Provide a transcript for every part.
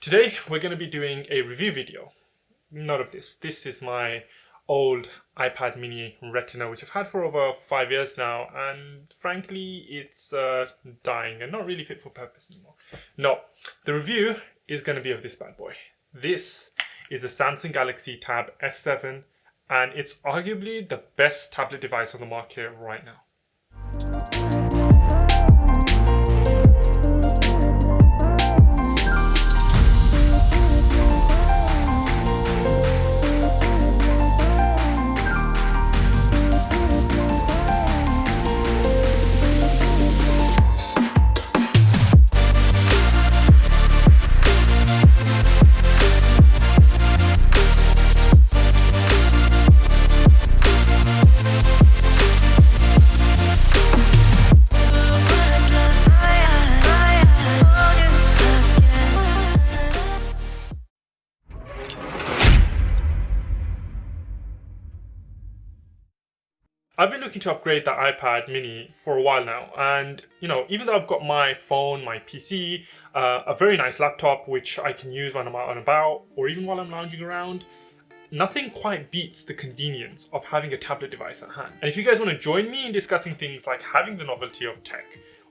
Today we're going to be doing a review video. Not of this. This is my old iPad mini Retina, which I've had for over 5 years now, and frankly it's dying and not really fit for purpose anymore. No, the review is going to be of this bad boy. This is a Samsung Galaxy Tab S7, and it's arguably the best tablet device on the market right now. I've been looking to upgrade that iPad mini for a while now, and even though I've got my phone, my PC, a very nice laptop which I can use when I'm out and about or even while I'm lounging around, nothing quite beats the convenience of having a tablet device at hand. And if you guys want to join me in discussing things like having the novelty of tech,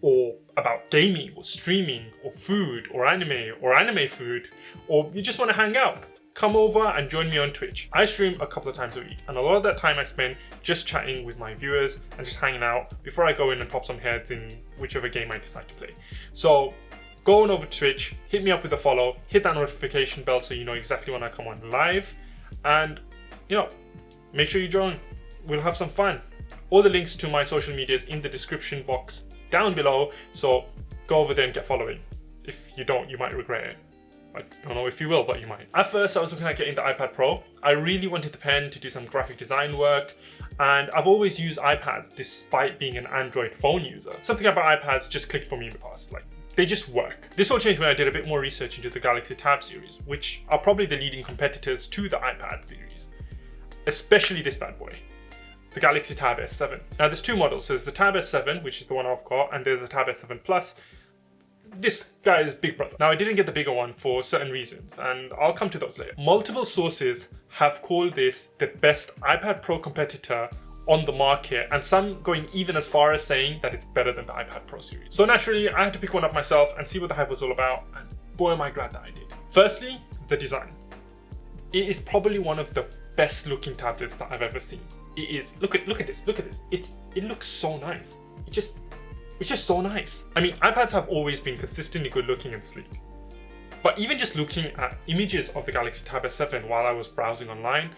or about gaming or streaming or food or anime food, or you just want to hang out, come over and join me on Twitch. I stream a couple of times a week, and a lot of that time I spend just chatting with my viewers and just hanging out before I go in and pop some heads in whichever game I decide to play. So go on over to Twitch, hit me up with a follow, hit that notification bell so you know exactly when I come on live, and make sure you join. We'll have some fun. All the links to my social medias in the description box down below, so go over there and get following. If you don't, you might regret it. I don't know if you will, but you might. At first, I was looking at getting the iPad Pro. I really wanted the pen to do some graphic design work, and I've always used iPads despite being an Android phone user. Something about iPads just clicked for me in the past. They just work. This all changed when I did a bit more research into the Galaxy Tab series, which are probably the leading competitors to the iPad series, especially this bad boy, the Galaxy Tab S7. Now, there's two models. There's the Tab S7, which is the one I've got, and there's the Tab S7 Plus. This guy is big brother. Now, I didn't get the bigger one for certain reasons, and I'll come to those later. Multiple sources have called this the best iPad Pro competitor on the market, and some going even as far as saying that it's better than the iPad Pro series. So naturally, I had to pick one up myself and see what the hype was all about, and boy am I glad that I did. Firstly, the design. It is probably one of the best looking tablets that I've ever seen. It is. Look at this. It looks so nice. It's just so nice. I mean, iPads have always been consistently good looking and sleek. But even just looking at images of the Galaxy Tab S7 while I was browsing online,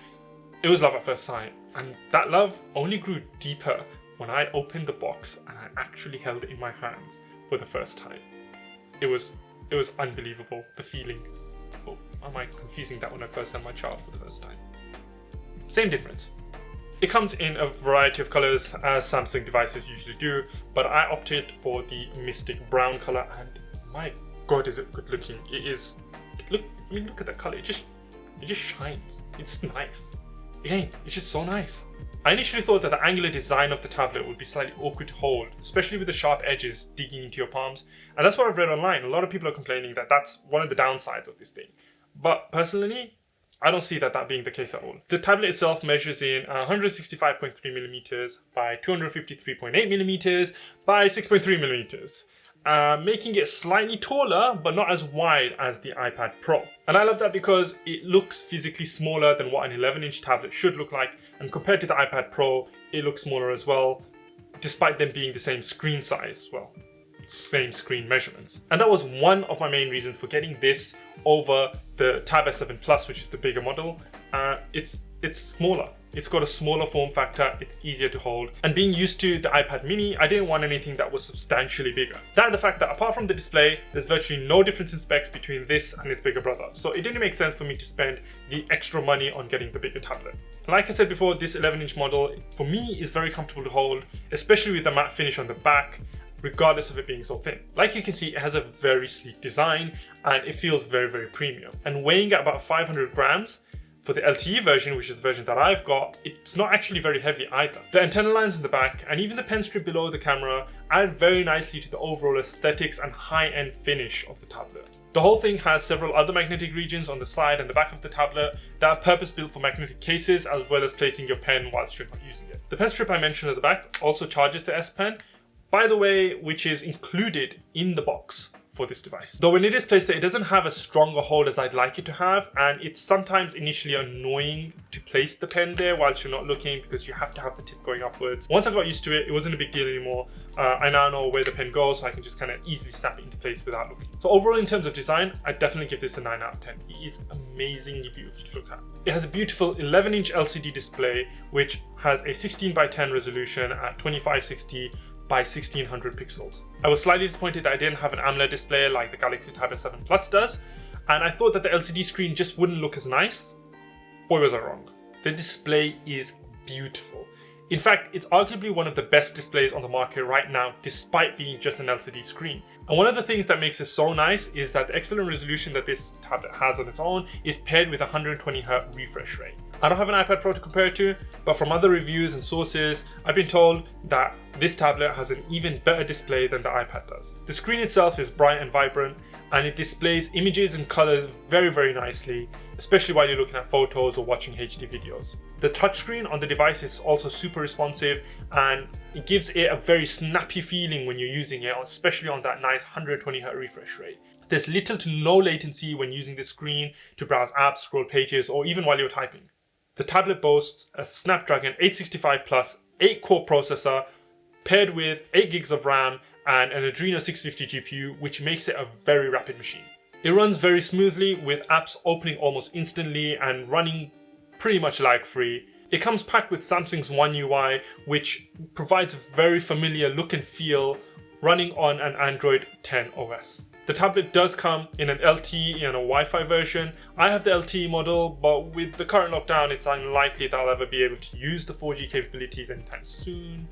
it was love at first sight. And that love only grew deeper when I opened the box and I actually held it in my hands for the first time. It was unbelievable, the feeling. Oh, am I confusing that when I first held my child for the first time? Same difference. It comes in a variety of colors, as Samsung devices usually do, but I opted for the Mystic Brown color, and my god is it good looking. It is, look at that color, it just shines. It's nice. Again, it's just so nice. I initially thought that the angular design of the tablet would be slightly awkward to hold, especially with the sharp edges digging into your palms, and that's what I've read online. A lot of people are complaining that that's one of the downsides of this thing. But personally, I don't see that being the case at all. The tablet itself measures in 165.3mm by 253.8mm by 6.3mm, making it slightly taller but not as wide as the iPad Pro. And I love that because it looks physically smaller than what an 11-inch tablet should look like, and compared to the iPad Pro, it looks smaller as well, despite them being the same screen size. Well, same screen measurements. And that was one of my main reasons for getting this over the Tab S7 Plus, which is the bigger model. It's smaller. It's got a smaller form factor, it's easier to hold. And being used to the iPad mini, I didn't want anything that was substantially bigger. That and the fact that apart from the display, there's virtually no difference in specs between this and its bigger brother. So it didn't make sense for me to spend the extra money on getting the bigger tablet. Like I said before, this 11-inch model, for me, is very comfortable to hold, especially with the matte finish on the back, regardless of it being so thin. Like you can see, it has a very sleek design and it feels very, very premium. And weighing at about 500 grams, For the LTE version, which is the version that I've got, it's not actually very heavy either. The antenna lines in the back and even the pen strip below the camera add very nicely to the overall aesthetics and high-end finish of the tablet. The whole thing has several other magnetic regions on the side and the back of the tablet that are purpose-built for magnetic cases, as well as placing your pen whilst you're not using it. The pen strip I mentioned at the back also charges the S Pen, by the way, which is included in the box for this device. Though when it is placed there, it doesn't have a stronger hold as I'd like it to have, and it's sometimes initially annoying to place the pen there whilst you're not looking because you have to have the tip going upwards. Once I got used to it, it wasn't a big deal anymore. I now know where the pen goes, so I can just kind of easily snap it into place without looking. So overall, in terms of design, I'd definitely give this a 9 out of 10. It is amazingly beautiful to look at. It has a beautiful 11-inch LCD display, which has a 16:10 resolution at 2560 by 1600 pixels. I was slightly disappointed that I didn't have an AMOLED display like the Galaxy Tab S7 Plus does, and I thought that the LCD screen just wouldn't look as nice. Boy was I wrong. The display is beautiful. In fact, it's arguably one of the best displays on the market right now, despite being just an LCD screen. And one of the things that makes it so nice is that the excellent resolution that this tablet has on its own is paired with a 120Hz refresh rate. I don't have an iPad Pro to compare it to, but from other reviews and sources, I've been told that this tablet has an even better display than the iPad does. The screen itself is bright and vibrant, and it displays images and colors very, very nicely, especially while you're looking at photos or watching HD videos. The touchscreen on the device is also super responsive, and it gives it a very snappy feeling when you're using it, especially on that nice 120Hz refresh rate. There's little to no latency when using the screen to browse apps, scroll pages, or even while you're typing. The tablet boasts a Snapdragon 865 Plus 8-core processor paired with 8 gigs of RAM and an Adreno 650 GPU, which makes it a very rapid machine. It runs very smoothly, with apps opening almost instantly and running pretty much lag-free. It comes packed with Samsung's One UI, which provides a very familiar look and feel running on an Android 10 OS. The tablet does come in an LTE and a Wi-Fi version. I have the LTE model, but with the current lockdown, it's unlikely that I'll ever be able to use the 4G capabilities anytime soon,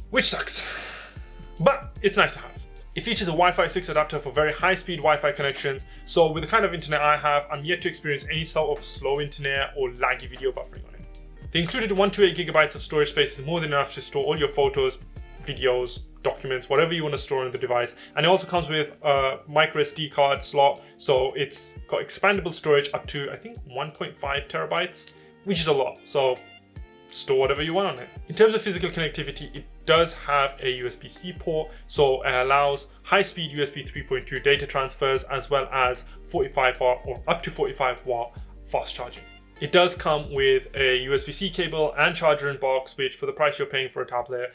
which sucks. But it's nice to have. It features a Wi-Fi 6 adapter for very high-speed Wi-Fi connections, so with the kind of internet I have, I'm yet to experience any sort of slow internet or laggy video buffering on it. The included 128 GB of storage space is more than enough to store all your photos, videos, documents, whatever you want to store on the device. And it also comes with a micro SD card slot, so it's got expandable storage up to, I think, 1.5 terabytes, which is a lot. So store whatever you want on it. In terms of physical connectivity, it does have a USB-C port, so it allows high-speed USB 3.2 data transfers, as well as 45 watt or up to 45 watt fast charging. It does come with a USB-C cable and charger in box, which for the price you're paying for a tablet,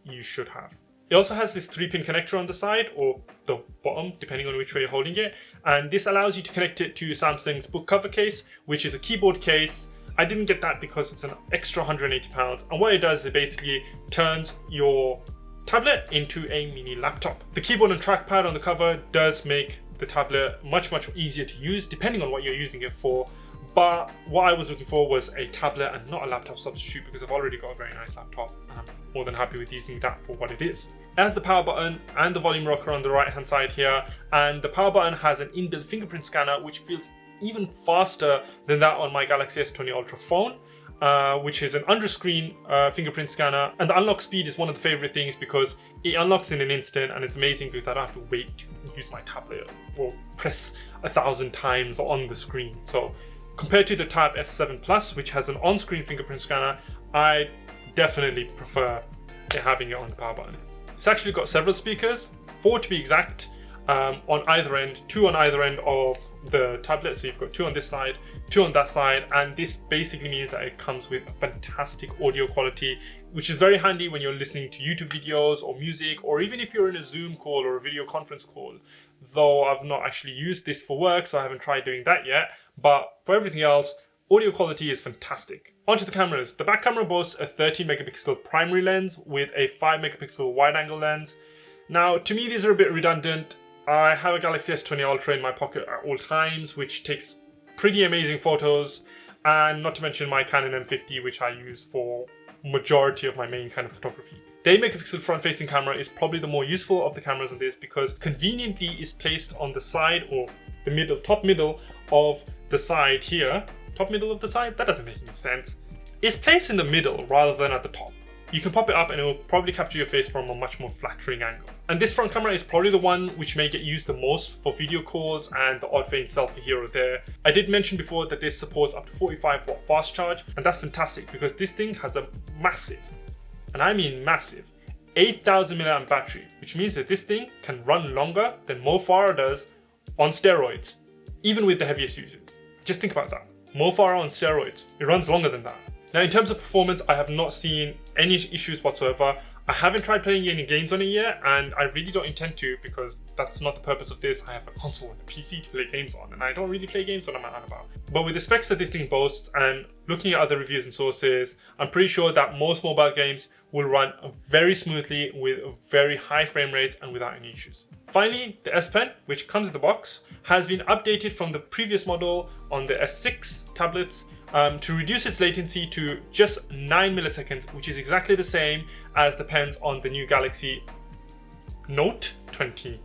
you should have. It also has this 3-pin connector on the side, or the bottom, depending on which way you're holding it. And this allows you to connect it to Samsung's book cover case, which is a keyboard case. I didn't get that because it's an extra £180. And what it does is it basically turns your tablet into a mini laptop. The keyboard and trackpad on the cover does make the tablet much easier to use, depending on what you're using it for. But what I was looking for was a tablet and not a laptop substitute, because I've already got a very nice laptop and I'm more than happy with using that for what it is. It has the power button and the volume rocker on the right hand side here, and the power button has an inbuilt fingerprint scanner, which feels even faster than that on my Galaxy S20 Ultra phone, which is an under-screen fingerprint scanner. And the unlock speed is one of the favorite things because it unlocks in an instant, and it's amazing because I don't have to wait to use my tablet or press 1,000 times on the screen. So compared to the Tab S7 Plus, which has an on-screen fingerprint scanner, I definitely prefer having it on the power button. It's actually got several speakers, 4 to be exact, on either end, 2 on either end of the tablet. So you've got 2 on this side, 2 on that side, and this basically means that it comes with a fantastic audio quality, which is very handy when you're listening to YouTube videos or music, or even if you're in a Zoom call or a video conference call. Though I've not actually used this for work, so I haven't tried doing that yet. But for everything else, audio quality is fantastic. Onto the cameras. The back camera boasts a 13 megapixel primary lens with a 5 megapixel wide angle lens. Now, to me, these are a bit redundant. I have a Galaxy S20 Ultra in my pocket at all times, which takes pretty amazing photos, and not to mention my Canon M50, which I use for majority of my main kind of photography. The 8 megapixel front-facing camera is probably the more useful of the cameras on this, because conveniently is placed on the side, or the middle, top middle of the side here, top middle of the side. That doesn't make any sense. It's placed in the middle rather than at the top. You can pop it up and it will probably capture your face from a much more flattering angle. And this front camera is probably the one which may get used the most for video calls and the odd faint selfie here or there. I did mention before that this supports up to 45 watt fast charge, and that's fantastic because this thing has a massive, and I mean massive, 8,000 mAh battery, which means that this thing can run longer than Mo Farah does on steroids, even with the heaviest users. Just think about that. Mo Farah on steroids, it runs longer than that. Now in terms of performance, I have not seen any issues whatsoever. I haven't tried playing any games on it yet, and I really don't intend to because that's not the purpose of this. I have a console and a PC to play games on, and I don't really play games when I'm out and about. But with the specs that this thing boasts and looking at other reviews and sources, I'm pretty sure that most mobile games will run very smoothly with very high frame rates and without any issues. Finally, the S Pen, which comes in the box, has been updated from the previous model on the S6 tablets to reduce its latency to just 9 milliseconds, which is exactly the same as the pens on the new Galaxy Note 20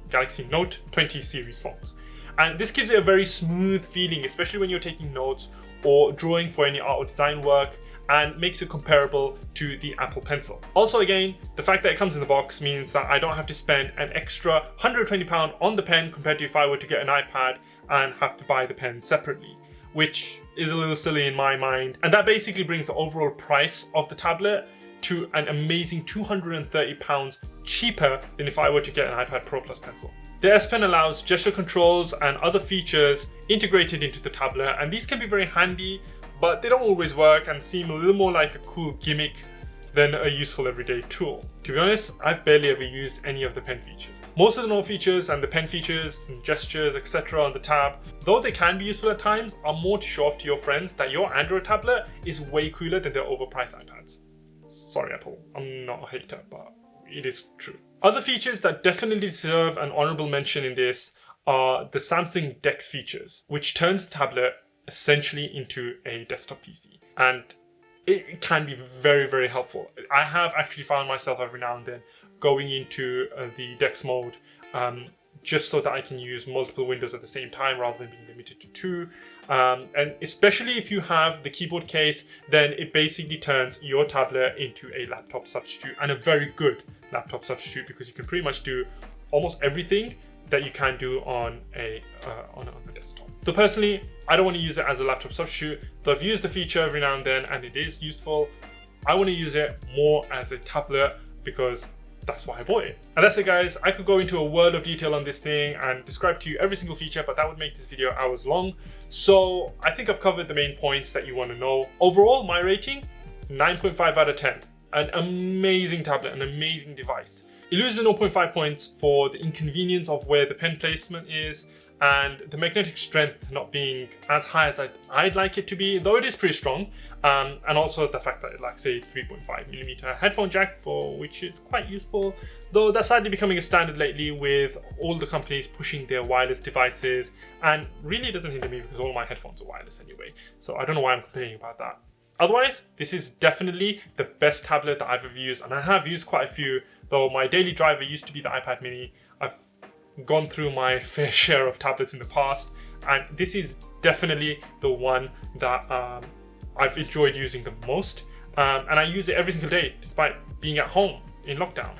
series phones. And this gives it a very smooth feeling, especially when you're taking notes or drawing for any art or design work, and makes it comparable to the Apple Pencil. Also again, the fact that it comes in the box means that I don't have to spend an extra £120 on the pen compared to if I were to get an iPad and have to buy the pen separately, which is a little silly in my mind. And that basically brings the overall price of the tablet to an amazing £230 cheaper than if I were to get an iPad Pro Plus Pencil. The S Pen allows gesture controls and other features integrated into the tablet, and these can be very handy, but they don't always work and seem a little more like a cool gimmick than a useful everyday tool. To be honest, I've barely ever used any of the pen features. Most of the note features and the pen features and gestures, etc. on the tab, though they can be useful at times, are more to show off to your friends that your Android tablet is way cooler than their overpriced iPads. Sorry Apple, I'm not a hater, but it is true. Other features that definitely deserve an honorable mention in this are the Samsung DeX features, which turns the tablet essentially into a desktop PC. And it can be very, very helpful. I have actually found myself every now and then going into the DeX mode just so that I can use multiple windows at the same time rather than being limited to two. And especially if you have the keyboard case, then it basically turns your tablet into a laptop substitute, and a very good laptop substitute, because you can pretty much do almost everything that you can do on a desktop. So personally, I don't want to use it as a laptop substitute, though I've used the feature every now and then and it is useful. I want to use it more as a tablet because that's why I bought it. And that's it guys, I could go into a world of detail on this thing and describe to you every single feature, but that would make this video hours long. So I think I've covered the main points that you want to know. Overall, my rating, 9.5 out of 10. An amazing tablet, an amazing device. It loses 0.5 points for the inconvenience of where the pen placement is and the magnetic strength not being as high as I'd like it to be, though it is pretty strong. And also the fact that it lacks a 3.5mm headphone jack, for which is quite useful, though that's sadly becoming a standard lately with all the companies pushing their wireless devices, and really doesn't hinder me because all my headphones are wireless anyway, so I don't know why I'm complaining about that. Otherwise, this is definitely the best tablet that I've ever used, and I have used quite a few, though my daily driver used to be the iPad mini. I've gone through my fair share of tablets in the past, and this is definitely the one that I've enjoyed using the most, and I use it every single day despite being at home in lockdown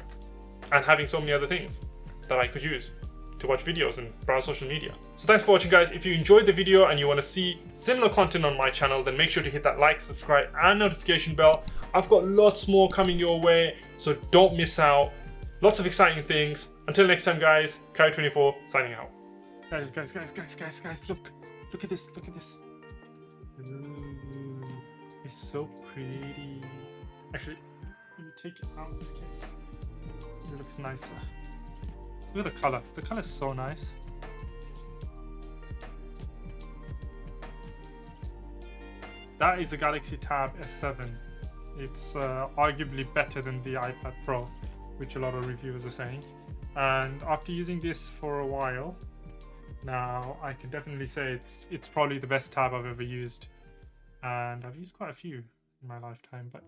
and having so many other things that I could use to watch videos and browse social media. So thanks for watching guys. If you enjoyed the video and you want to see similar content on my channel, then make sure to hit that like, subscribe and notification bell. I've got lots more coming your way, so don't miss out. Lots of exciting things. Until next time guys, Kai24 signing out. Guys, look at this, Ooh, it's so pretty. Actually, let me take it out of this case. It looks nicer. Look at the color. The color is so nice. That is a Galaxy Tab S7. It's arguably better than the iPad Pro, which a lot of reviewers are saying. And after using this for a while, now I can definitely say it's probably the best tab I've ever used. And I've used quite a few in my lifetime, but